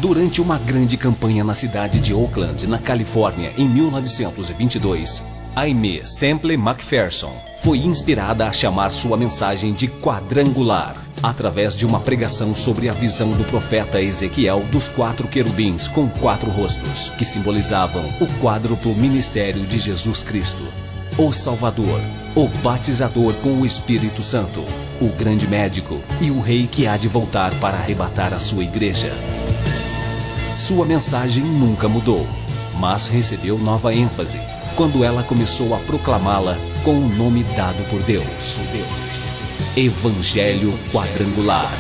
Durante uma grande campanha na cidade de Oakland, na Califórnia, em 1922, Aimee Semple McPherson foi inspirada a chamar sua mensagem de quadrangular, através de uma pregação sobre a visão do profeta Ezequiel dos 4 querubins com 4 rostos, que simbolizavam o quádruplo ministério de Jesus Cristo, o Salvador, o Batizador com o Espírito Santo, o grande médico e o rei que há de voltar para arrebatar a sua igreja. Sua mensagem nunca mudou, mas recebeu nova ênfase quando ela começou a proclamá-la com o nome dado por Deus. Evangelho Quadrangular.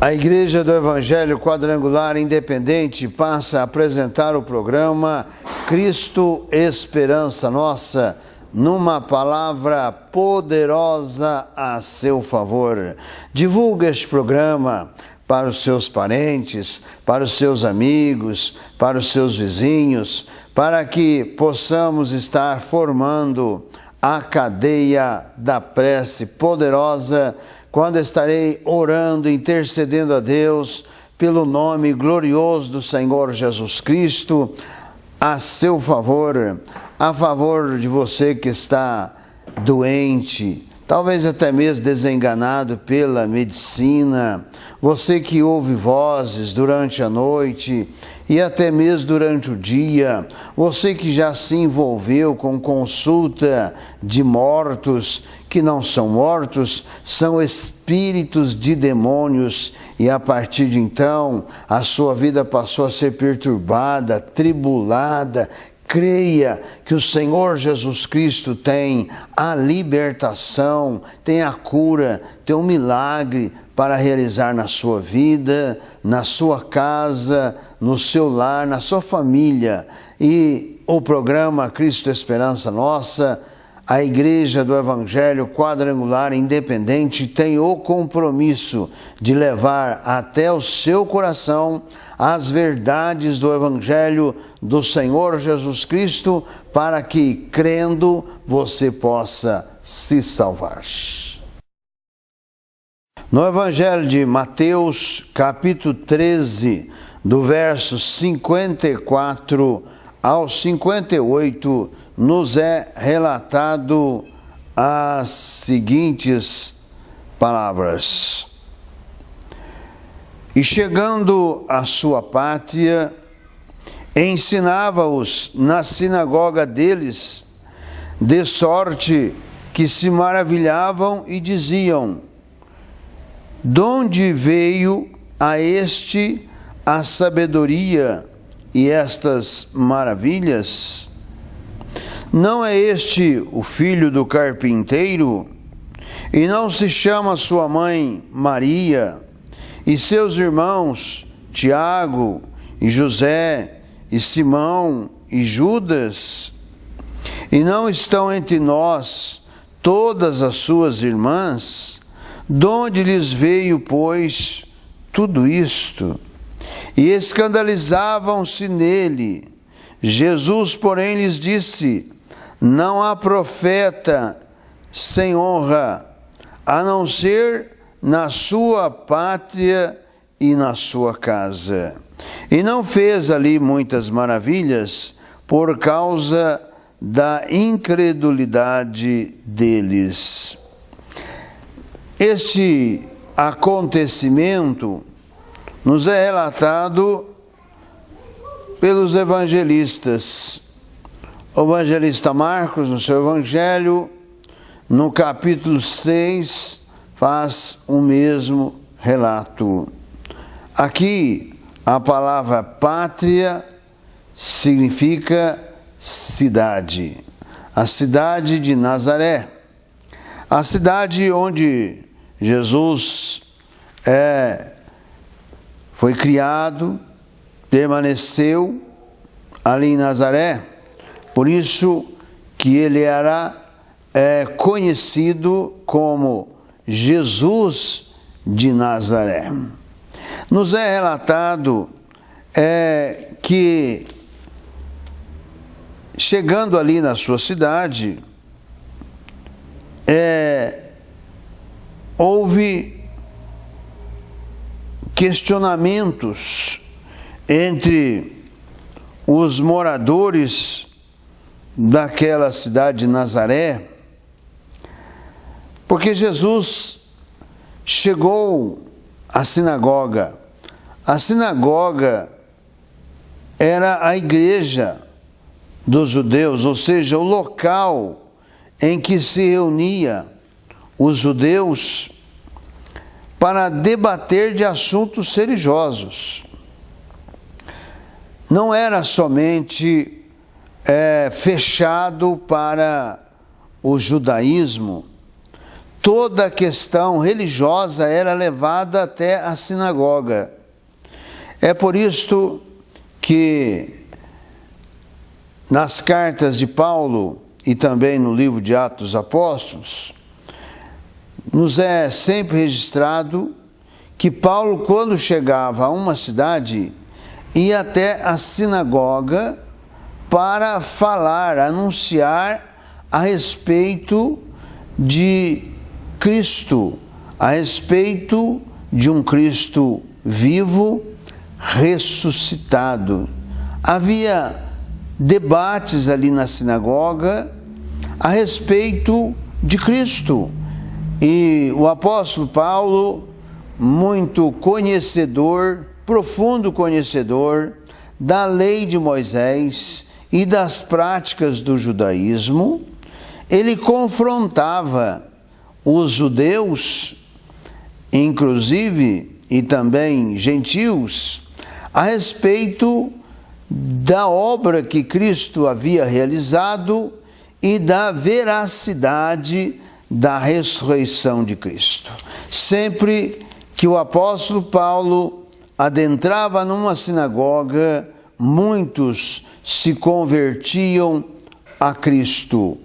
A Igreja do Evangelho Quadrangular Independente passa a apresentar o programa Cristo Esperança Nossa, numa palavra poderosa a seu favor. Divulgue este programa para os seus parentes, para os seus amigos, para os seus vizinhos, para que possamos estar formando a cadeia da prece poderosa, quando estarei orando, intercedendo a Deus pelo nome glorioso do Senhor Jesus Cristo, a seu favor, a favor de você que está doente, talvez até mesmo desenganado pela medicina, você que ouve vozes durante a noite e até mesmo durante o dia, você que já se envolveu com consulta de mortos, que não são mortos, são espíritos de demônios, e a partir de então a sua vida passou a ser perturbada, tribulada. Creia que o Senhor Jesus Cristo tem a libertação, tem a cura, tem um milagre para realizar na sua vida, na sua casa, no seu lar, na sua família. E o programa Cristo Esperança Nossa, a Igreja do Evangelho Quadrangular Independente, tem o compromisso de levar até o seu coração as verdades do Evangelho do Senhor Jesus Cristo, para que, crendo, você possa se salvar. No Evangelho de Mateus, capítulo 13, do verso 54 ao 58, nos é relatado as seguintes palavras. E chegando à sua pátria, ensinava-os na sinagoga deles, de sorte que se maravilhavam e diziam: donde veio a este a sabedoria e estas maravilhas? Não é este o filho do carpinteiro? E não se chama sua mãe Maria, e seus irmãos Tiago, e José, e Simão, e Judas? E não estão entre nós todas as suas irmãs? Donde lhes veio, pois, tudo isto? E escandalizavam-se nele. Jesus, porém, lhes disse: não há profeta sem honra, a não ser na sua pátria e na sua casa. E não fez ali muitas maravilhas por causa da incredulidade deles. Este acontecimento nos é relatado pelos evangelistas. O evangelista Marcos, no seu evangelho, no capítulo 6, faz o mesmo relato. Aqui, a palavra pátria significa cidade. A cidade de Nazaré. A cidade onde Jesus foi criado, permaneceu ali em Nazaré. Por isso que ele era conhecido como Jesus de Nazaré. Nos é relatado que, chegando ali na sua cidade, houve questionamentos entre os moradores daquela cidade de Nazaré, porque Jesus chegou à sinagoga. A sinagoga era a igreja dos judeus, ou seja, o local em que se reunia os judeus para debater de assuntos religiosos. Não era somente fechado para o judaísmo. Toda a questão religiosa era levada até a sinagoga. É por isto que nas cartas de Paulo e também no livro de Atos dos Apóstolos, nos é sempre registrado que Paulo, quando chegava a uma cidade, ia até a sinagoga para falar, anunciar a respeito de Cristo, a respeito de um Cristo vivo, ressuscitado. Havia debates ali na sinagoga a respeito de Cristo. E o apóstolo Paulo, muito conhecedor, profundo conhecedor da lei de Moisés e das práticas do judaísmo, ele confrontava os judeus, inclusive, e também gentios, a respeito da obra que Cristo havia realizado e da veracidade da ressurreição de Cristo. Sempre que o apóstolo Paulo adentrava numa sinagoga, muitos se convertiam a Cristo.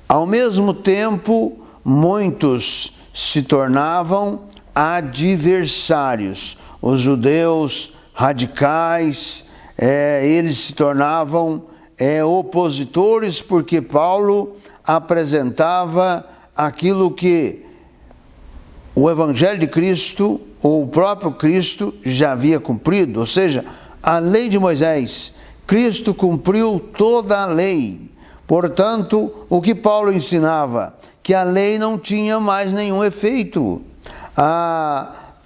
Ao mesmo tempo, muitos se tornavam adversários. Os judeus radicais, eles se tornavam opositores, porque Paulo apresentava aquilo que o Evangelho de Cristo, ou o próprio Cristo, já havia cumprido, ou seja, a lei de Moisés. Cristo cumpriu toda a lei. Portanto, o que Paulo ensinava? Que a lei não tinha mais nenhum efeito.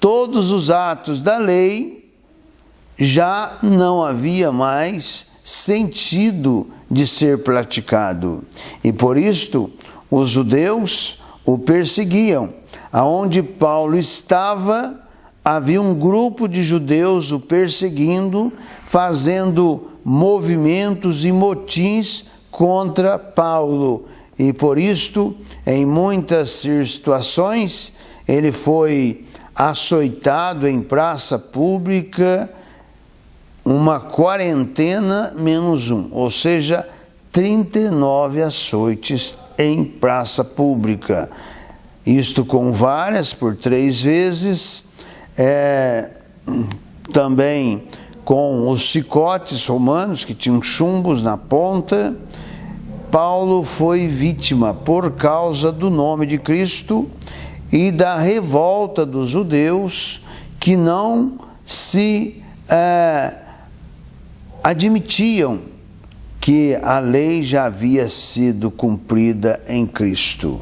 Todos os atos da lei já não havia mais sentido de ser praticado. E por isto, os judeus o perseguiam. Aonde Paulo estava, havia um grupo de judeus o perseguindo, fazendo movimentos e motins contra Paulo. E por isto, em muitas situações, ele foi açoitado em praça pública, uma quarentena menos um, ou seja, 39 açoites em praça pública. Isto com várias, por 3 vezes, também com os chicotes romanos, que tinham chumbos na ponta. Paulo foi vítima por causa do nome de Cristo e da revolta dos judeus que não se admitiam que a lei já havia sido cumprida em Cristo.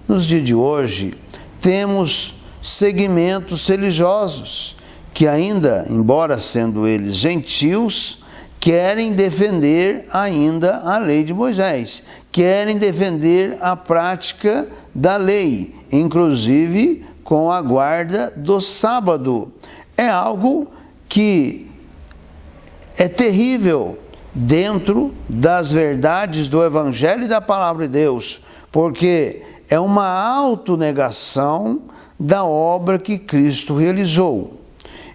Nos dias de hoje, temos segmentos religiosos que ainda, embora sendo eles gentios, querem defender ainda a lei de Moisés, querem defender a prática da lei, inclusive com a guarda do sábado. É algo que é terrível dentro das verdades do Evangelho e da Palavra de Deus, porque é uma autonegação da obra que Cristo realizou.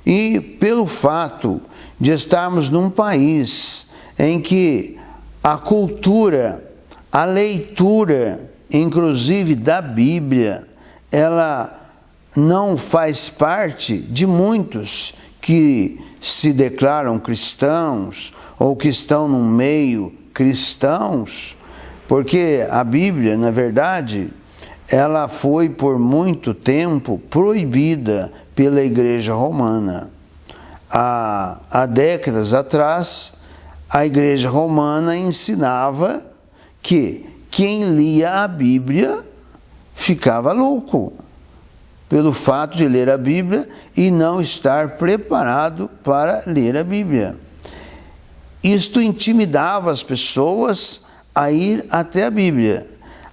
E pelo fato de estarmos num país em que a cultura, a leitura, inclusive da Bíblia, ela não faz parte de muitos que se declaram cristãos ou que estão no meio cristãos, porque a Bíblia, na verdade, ela foi por muito tempo proibida pela Igreja Romana. Há décadas atrás, a Igreja Romana ensinava que quem lia a Bíblia ficava louco pelo fato de ler a Bíblia e não estar preparado para ler a Bíblia. Isto intimidava as pessoas a ir até a Bíblia.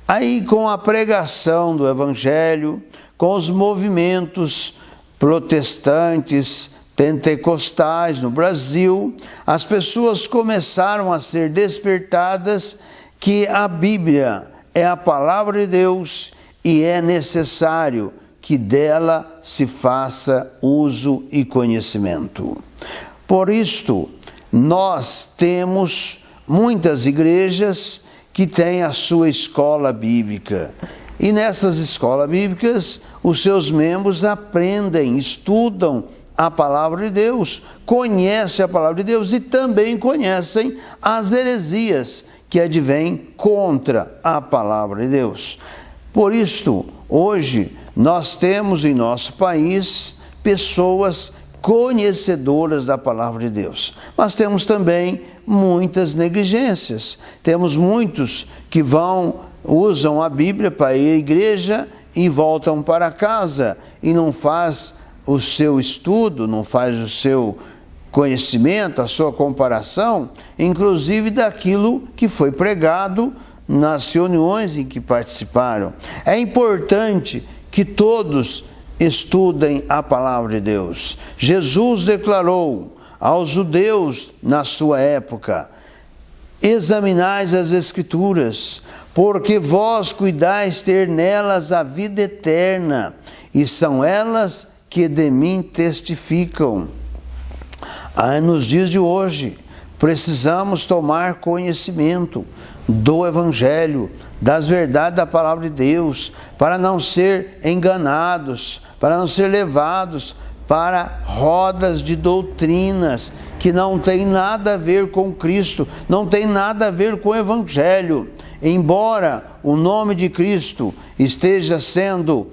Aí, com a pregação do Evangelho, com os movimentos protestantes, pentecostais no Brasil, as pessoas começaram a ser despertadas que a Bíblia é a palavra de Deus e é necessário que dela se faça uso e conhecimento. Por isto, nós temos muitas igrejas que têm a sua escola bíblica. E nessas escolas bíblicas, os seus membros aprendem, estudam a palavra de Deus, conhecem a palavra de Deus e também conhecem as heresias que advêm contra a palavra de Deus. Por isto, hoje, nós temos em nosso país pessoas conhecedoras da palavra de Deus. Mas temos também muitas negligências. Temos muitos que usam a Bíblia para ir à igreja e voltam para casa e não faz o seu estudo, não faz o seu conhecimento, a sua comparação, inclusive daquilo que foi pregado nas reuniões em que participaram. É importante que todos estudem a palavra de Deus. Jesus declarou aos judeus na sua época: examinais as Escrituras, porque vós cuidais ter nelas a vida eterna, e são elas que de mim testificam. Nos dias de hoje, precisamos tomar conhecimento do Evangelho, das verdades da palavra de Deus, para não ser enganados, para não ser levados para rodas de doutrinas que não tem nada a ver com Cristo, não tem nada a ver com o Evangelho. Embora o nome de Cristo esteja sendo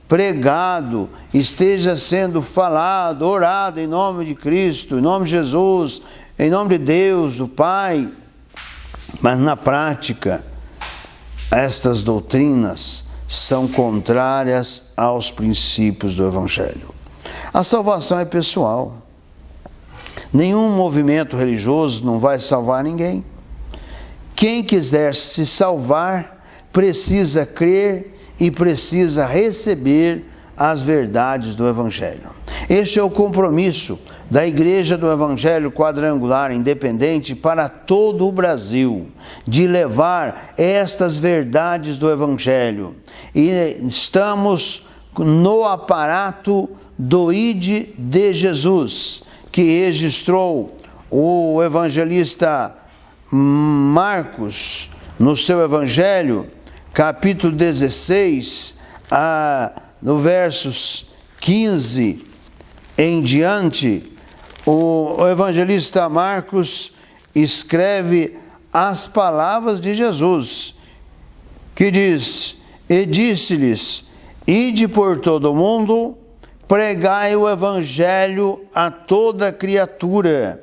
pregado, esteja sendo falado, orado em nome de Cristo, em nome de Jesus, em nome de Deus, o Pai, mas na prática, estas doutrinas são contrárias aos princípios do Evangelho. A salvação é pessoal. Nenhum movimento religioso não vai salvar ninguém. Quem quiser se salvar precisa crer e precisa receber as verdades do Evangelho. Este é o compromisso da Igreja do Evangelho Quadrangular Independente para todo o Brasil, de levar estas verdades do Evangelho. E estamos no aparato do ID de Jesus, que registrou o evangelista Marcos no seu Evangelho, capítulo 16, no versos 15 em diante. O evangelista Marcos escreve as palavras de Jesus, que diz: e disse-lhes, ide por todo o mundo, pregai o Evangelho a toda criatura.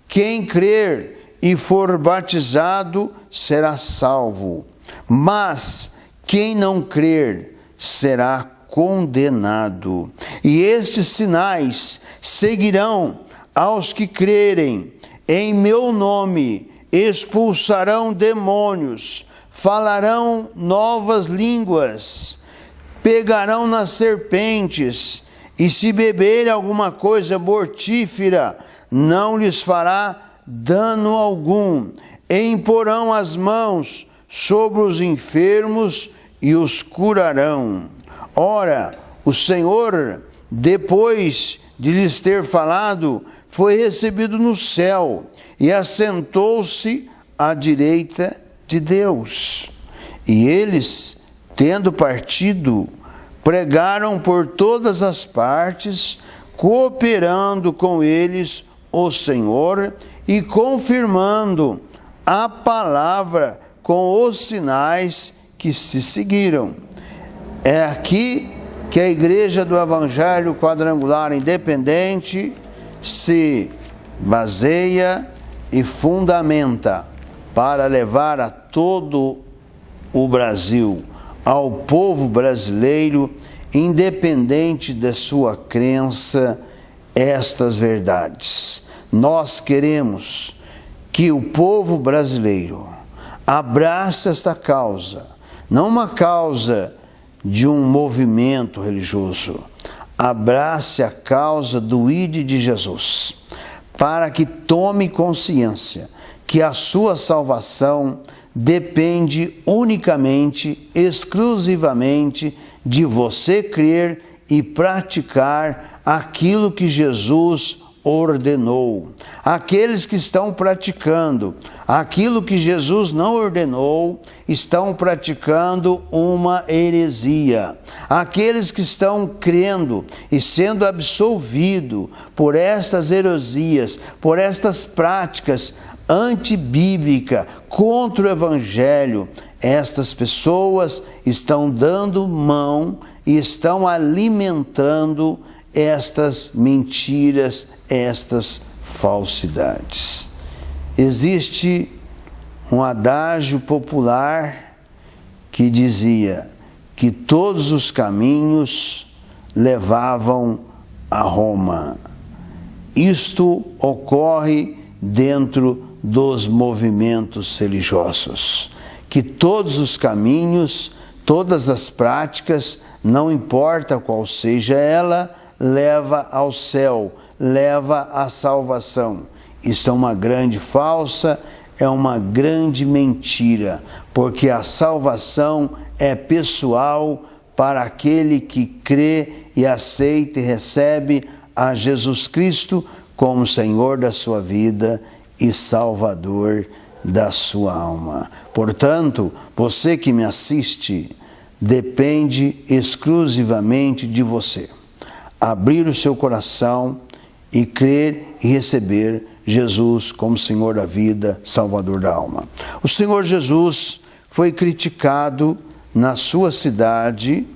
Quem crer e for batizado será salvo, mas quem não crer será condenado. E estes sinais seguirão aos que crerem. Em meu nome expulsarão demônios, falarão novas línguas, pegarão nas serpentes, e se beberem alguma coisa mortífera, não lhes fará dano algum. E imporão as mãos sobre os enfermos e os curarão. Ora, o Senhor, depois de lhes ter falado, foi recebido no céu e assentou-se à direita de Deus. E eles, tendo partido, pregaram por todas as partes, cooperando com eles o Senhor e confirmando a palavra com os sinais que se seguiram. É aqui que a Igreja do Evangelho Quadrangular Independente se baseia e fundamenta para levar a todo o Brasil, ao povo brasileiro, independente da sua crença, estas verdades. Nós queremos que o povo brasileiro abrace esta causa, não uma causa de um movimento religioso, abrace a causa do ID de Jesus, para que tome consciência que a sua salvação depende unicamente, exclusivamente de você crer e praticar aquilo que Jesus ordenou. Aqueles que estão praticando aquilo que Jesus não ordenou, estão praticando uma heresia. Aqueles que estão crendo e sendo absolvidos por estas heresias, por estas práticas antibíblicas contra o Evangelho, estas pessoas estão dando mão e estão alimentando estas mentiras, estas falsidades. Existe um adágio popular que dizia que todos os caminhos levavam a Roma. Isto ocorre dentro dos movimentos religiosos, que todos os caminhos, todas as práticas, não importa qual seja ela, leva ao céu, leva à salvação. Isto é uma grande falsa, é uma grande mentira, porque a salvação é pessoal para aquele que crê e aceita e recebe a Jesus Cristo como Senhor da sua vida e Salvador da sua alma. Portanto, você que me assiste, depende exclusivamente de você abrir o seu coração e crer e receber Jesus como Senhor da vida, Salvador da alma. O Senhor Jesus foi criticado na sua cidade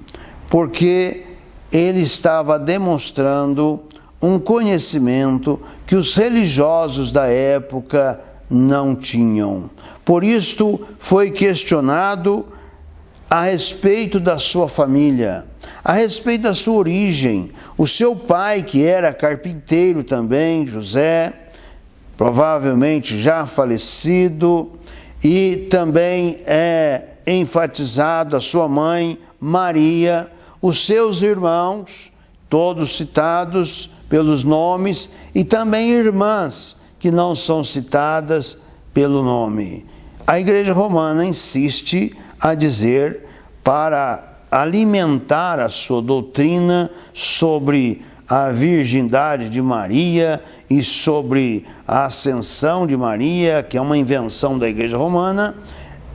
porque ele estava demonstrando um conhecimento que os religiosos da época não tinham. Por isto foi questionado a respeito da sua família, a respeito da sua origem. O seu pai, que era carpinteiro também, José, provavelmente já falecido, e também é enfatizado a sua mãe, Maria, os seus irmãos, todos citados pelos nomes, e também irmãs, que não são citadas pelo nome. A Igreja Romana insiste a dizer, para alimentar a sua doutrina sobre a virgindade de Maria e sobre a ascensão de Maria, que é uma invenção da Igreja Romana,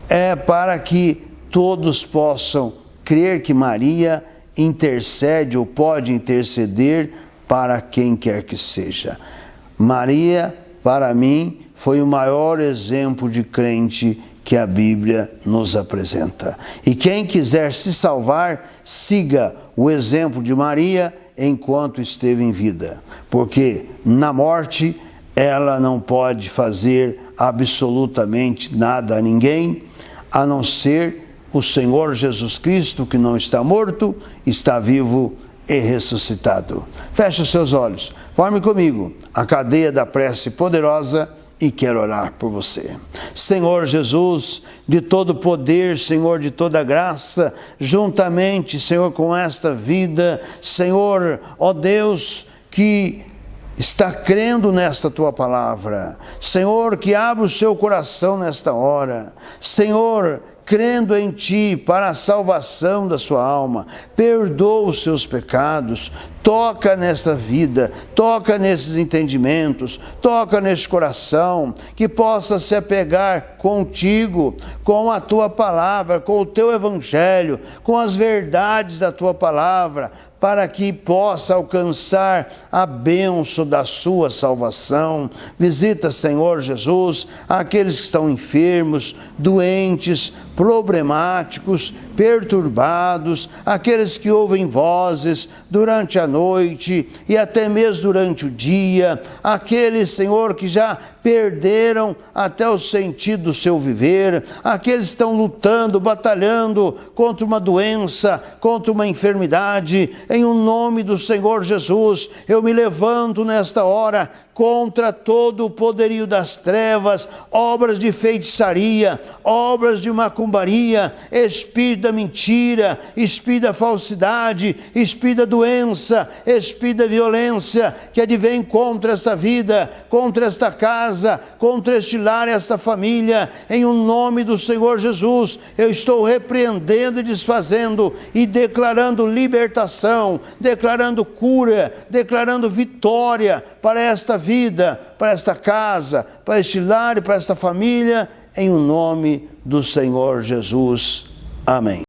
é para que todos possam crer que Maria intercede ou pode interceder para quem quer que seja. Maria, para mim, foi o maior exemplo de crente que a Bíblia nos apresenta. E quem quiser se salvar, siga o exemplo de Maria enquanto esteve em vida. Porque na morte ela não pode fazer absolutamente nada a ninguém, a não ser o Senhor Jesus Cristo, que não está morto, está vivo e ressuscitado. Feche os seus olhos, forme comigo a cadeia da prece poderosa e quero orar por você. Senhor Jesus, de todo poder, Senhor, de toda graça, juntamente, Senhor, com esta vida, Senhor, ó Deus, que está crendo nesta Tua palavra, Senhor, que abre o seu coração nesta hora, Senhor, crendo em Ti para a salvação da sua alma, perdoa os seus pecados, toca nesta vida, toca nesses entendimentos, toca neste coração, que possa se apegar contigo, com a Tua palavra, com o Teu Evangelho, com as verdades da Tua palavra, para que possa alcançar a bênção da sua salvação. Visita, Senhor Jesus, aqueles que estão enfermos, doentes, problemáticos, perturbados, aqueles que ouvem vozes durante a noite e até mesmo durante o dia, aqueles, Senhor, que já perderam até o sentido do seu viver, aqueles que estão lutando, batalhando contra uma doença, contra uma enfermidade. Em o nome do Senhor Jesus, eu me levanto nesta hora contra todo o poderio das trevas, obras de feitiçaria, obras de macumbaria, espírito da mentira, espírito da falsidade, espírito da doença, espírito da violência, que advém contra esta vida, contra esta casa, contra este lar, esta família. Em o nome do Senhor Jesus, eu estou repreendendo e desfazendo e declarando libertação, declarando cura, declarando vitória para esta vida, para esta casa, para este lar e para esta família, em o nome do Senhor Jesus. Amém.